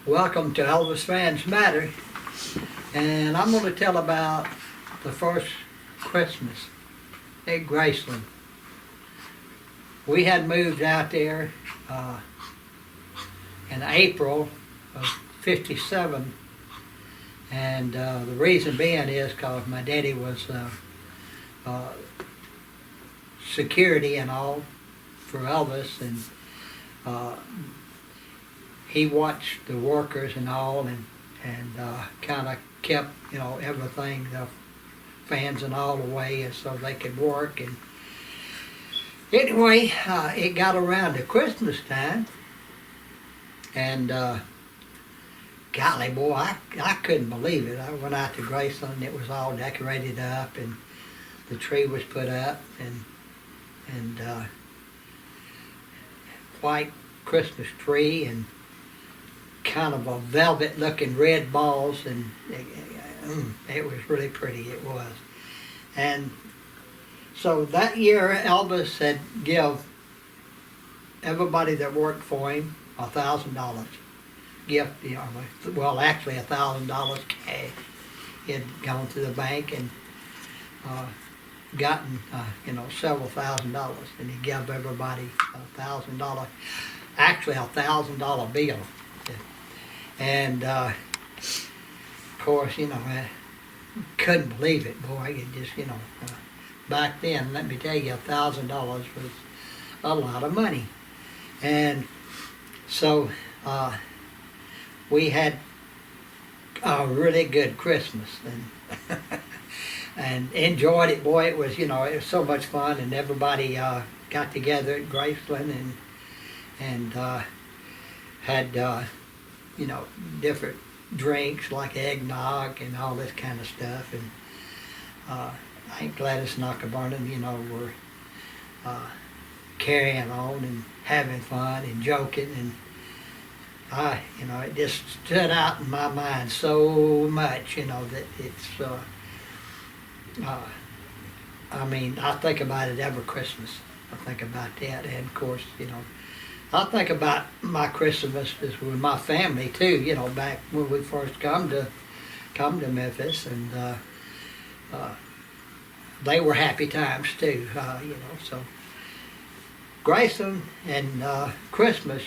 Welcome to Elvis Fans Matter, and I'm going to tell about the first Christmas at Graceland. We had moved out there in April of '57, and the reason being is because my daddy was security and all for Elvis, and he watched the workers and all, and kind of kept, everything, the fans and all away so they could work. And anyway, it got around to Christmas time, and golly, boy, I couldn't believe it. I went out to Graceland, it was all decorated up, and the tree was put up, and white Christmas tree, and kind of a velvet looking red balls, and it was really pretty, it was. And so that year Elvis had give everybody that worked for him $1,000 gift, well, actually $1,000 cash. He had gone to the bank and gotten several $1,000s, and he gave everybody $1,000, actually $1,000 bill. And of course, I couldn't believe it, boy. It just, back then, let me tell you, $1,000 was a lot of money. And so we had a really good Christmas, and and enjoyed it, boy. It was, it was so much fun, and everybody got together at Graceland and had different drinks like eggnog and all this kind of stuff. And I think Gladys and Uncle Vernon, were carrying on and having fun and joking, and it just stood out in my mind so much, that it's, I think about it every Christmas. I think about that, and of course, I think about my Christmases with my family too. Back when we first come to Memphis, and they were happy times too. So Graceland and Christmas,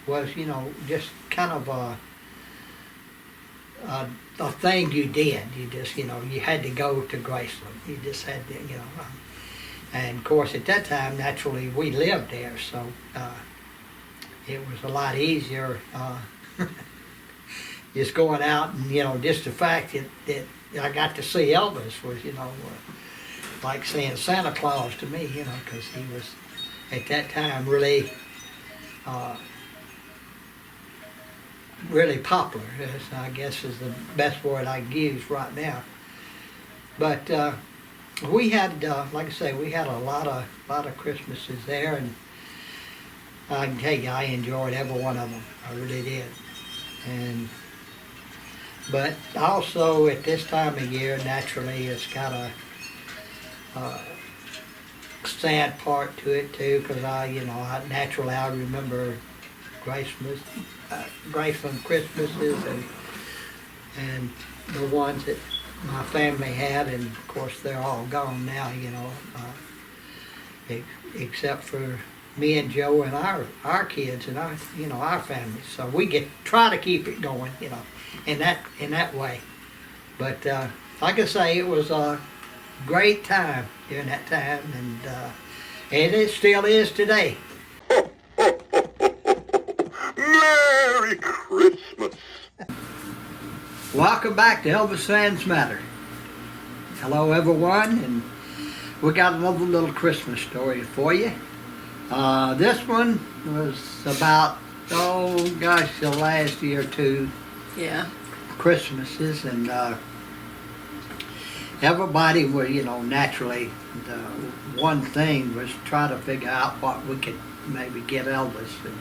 was just kind of a thing you did. You just you had to go to Graceland. You just had to And of course, at that time, naturally, we lived there, so it was a lot easier just going out, and just the fact that I got to see Elvis was, like seeing Santa Claus to me, because he was at that time really, really popular. I guess is the best word I can use right now. But we had, like I say, we had a lot of Christmases there, and I can tell you, I enjoyed every one of them. I really did. But also at this time of year, naturally, it's got a sad part to it too, because I remember Graceland Christmases and the ones that my family had, and of course they're all gone now, except for me and Joe and our kids and our families. So we try to keep it going, in that way. But like I say, it was a great time during that time, and it still is today. Merry Christmas! Welcome back to Elvis Fans Matter. Hello everyone, and we got another little Christmas story for you. This one was about, the last year or two. Yeah. Christmases, and everybody was, naturally, the one thing was try to figure out what we could maybe get Elvis, and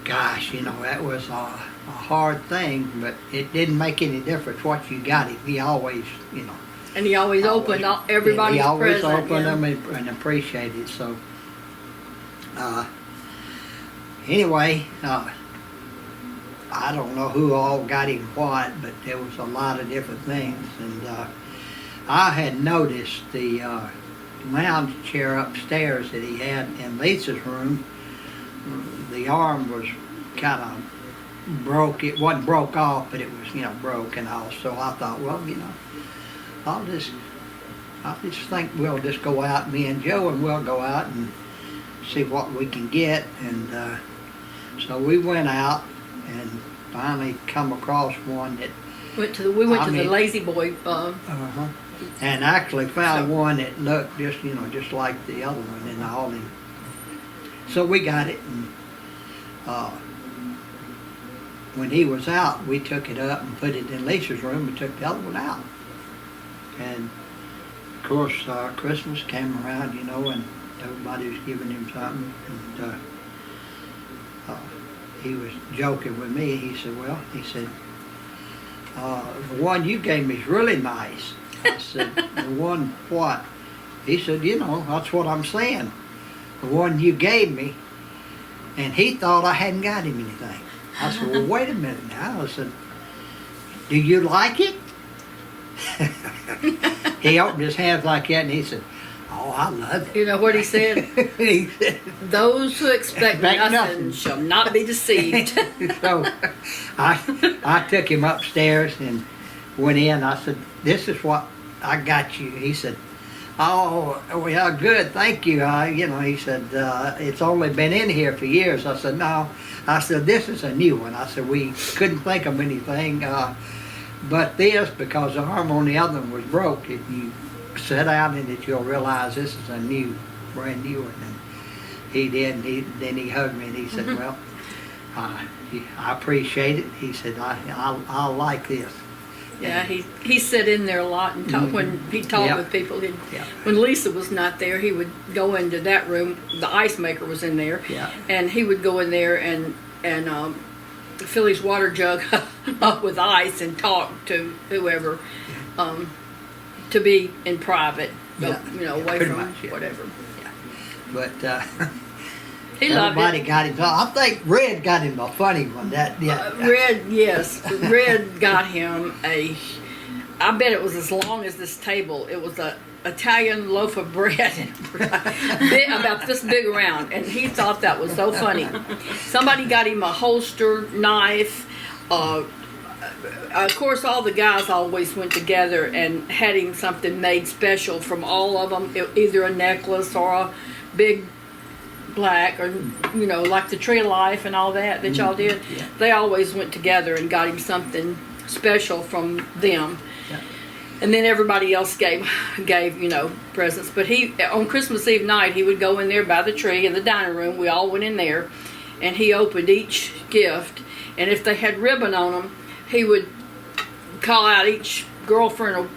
gosh, that was a hard thing, but it didn't make any difference what you got him. He always, And he always opened everybody's he always present. opened them and appreciated. So anyway, I don't know who all got him what, but there was a lot of different things. And I had noticed the lounge chair upstairs that he had in Lisa's room. The arm was kind of broke. It wasn't broke off, but it was, broke and all. So I thought, well, I'll just think we'll just go out, me and Joe, and we'll go out and see what we can get. And so we went out and finally come across one that We went to the Lazy Boy. and actually found one that looked just like the other one in the hauling. So we got it, and when he was out, we took it up and put it in Lisa's room and took the other one out. And of course, Christmas came around, and everybody was giving him something. And he was joking with me. He said, the one you gave me is really nice. I said, the one what? He said, that's what I'm saying. The one you gave me. And he thought I hadn't got him anything. I said, well, wait a minute now. I said, do you like it? He opened his hands like that and he said, oh, I love it. You know what he said? He said, Those who expect nothing shall not be deceived. So I took him upstairs and went in. I said, this is what I got you. He said, oh, well, good, thank you. He said, it's only been in here for years. I said, no. I said, this is a new one. I said, we couldn't think of anything but this, because the arm on the other one was broke. If you sit down in it, you'll realize this is a brand new one. And he did, and then he hugged me and he said, well, I appreciate it. He said, I like this. Yeah, he sat in there a lot and talked when he talked with people. When Lisa was not there, he would go into that room. The ice maker was in there, and he would go in there and fill his water jug up with ice and talk to whoever, to be in private, away from whatever. Yeah. But he loved everybody it. got him. I think Red got him a funny one. Red, yes, Red got him I bet it was as long as this table. It was a Italian loaf of bread, about this big around, and he thought that was so funny. Somebody got him a holster knife. Of course, all the guys always went together and had him something made special from all of them, either a necklace or a big black, or like the Tree of Life and all that y'all did. Yeah. They always went together and got him something special from them. And then everybody else gave presents. But he, on Christmas Eve night, he would go in there by the tree in the dining room. We all went in there, and he opened each gift. And if they had ribbon on them, he would call out each girlfriend,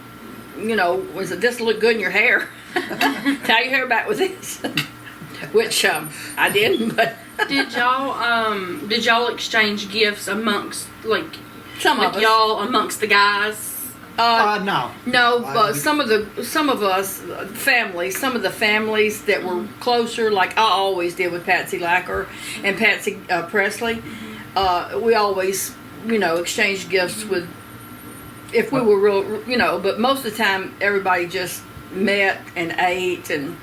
was it, this look good in your hair? Tie your hair back with this. Which I didn't, but did y'all exchange gifts amongst some of us, y'all amongst the guys? No. No, some of the families that were closer, like I always did with Patsy Lacker and Patsy Presley. We always, exchanged gifts with, if we were real, but most of the time everybody just met and ate and.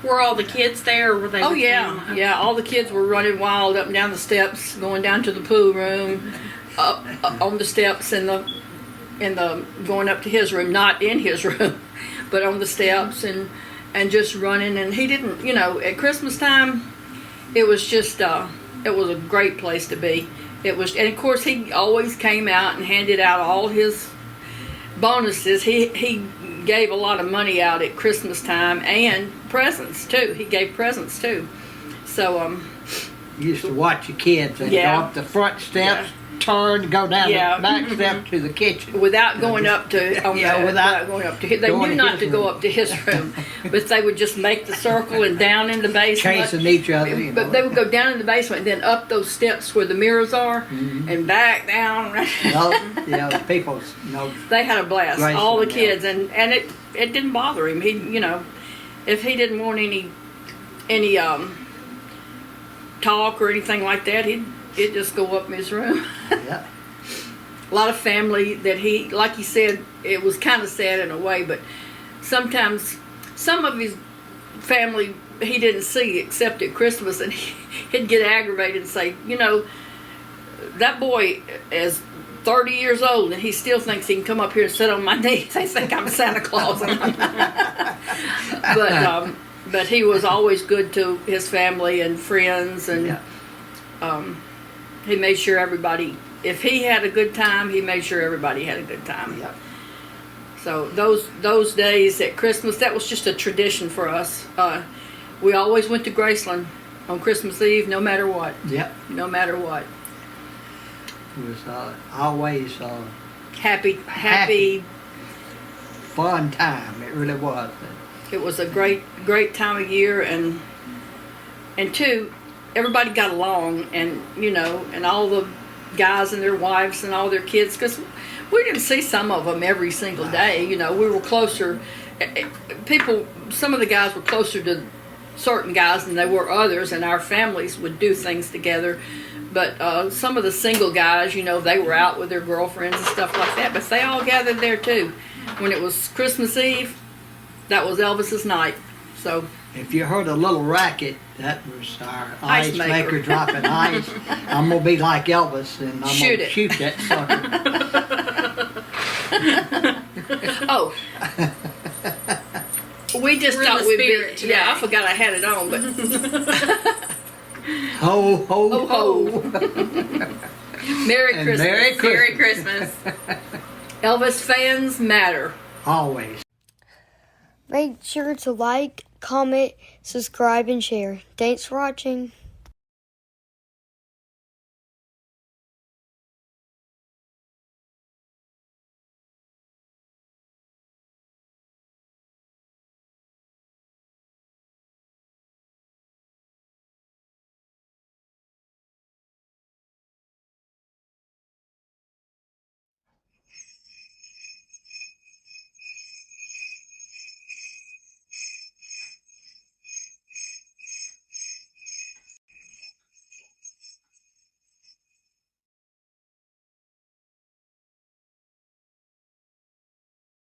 Were all the kids there, or were they? Oh yeah. All the kids were running wild up and down the steps, going down to the pool room, up on the steps, and going up to his room, not in his room, but on the steps and just running. And he didn't, at Christmas time, it was just it was a great place to be. It was, and of course he always came out and handed out all his bonuses. He gave a lot of money out at Christmas time, and presents too. He gave presents too. So you used to watch your kids and go up the front steps, turn, go down the back step to the kitchen without going up to without going up to his. They knew not to go up to his room, but they would just make the circle and down in the basement, chasing each other. But they would go down in the basement and then up those steps where the mirrors are, and back down. The people, they had a blast. All the kids, and it didn't bother him. He, if he didn't want any talk or anything like that, he'd just go up in his room. Yeah. A lot of family that he, like he said, it was kind of sad in a way, but sometimes some of his family he didn't see except at Christmas, and he'd get aggravated and say, you know, that boy is 30 years old and he still thinks he can come up here and sit on my knee. They think I'm Santa Claus. But he was always good to his family and friends, and he made sure everybody, if he had a good time, he made sure everybody had a good time. Yep. So those days at Christmas, that was just a tradition for us. We always went to Graceland on Christmas Eve, no matter what. Yep. No matter what. It was always Happy. fun time. It really was. It was a great time of year, and two, everybody got along, and you know, and all the guys and their wives and all their kids, because we didn't see some of them every single day. You know, we were closer. Some of the guys were closer to certain guys than they were others, and our families would do things together. But some of the single guys, you know, they were out with their girlfriends and stuff like that. But they all gathered there too. When it was Christmas Eve, that was Elvis's night. So if you heard a little racket, that was our Ice ice maker. maker dropping ice. I'm gonna be like Elvis, and I'm Shoot gonna it. shoot that sucker. oh. We just We're in thought the we'd spirit be. today. Yeah, I forgot I had it on, but Ho ho ho ho! Merry And Christmas. Merry Merry Christmas. Elvis fans matter. Always. Make sure to like, comment, subscribe, and share. Thanks for watching.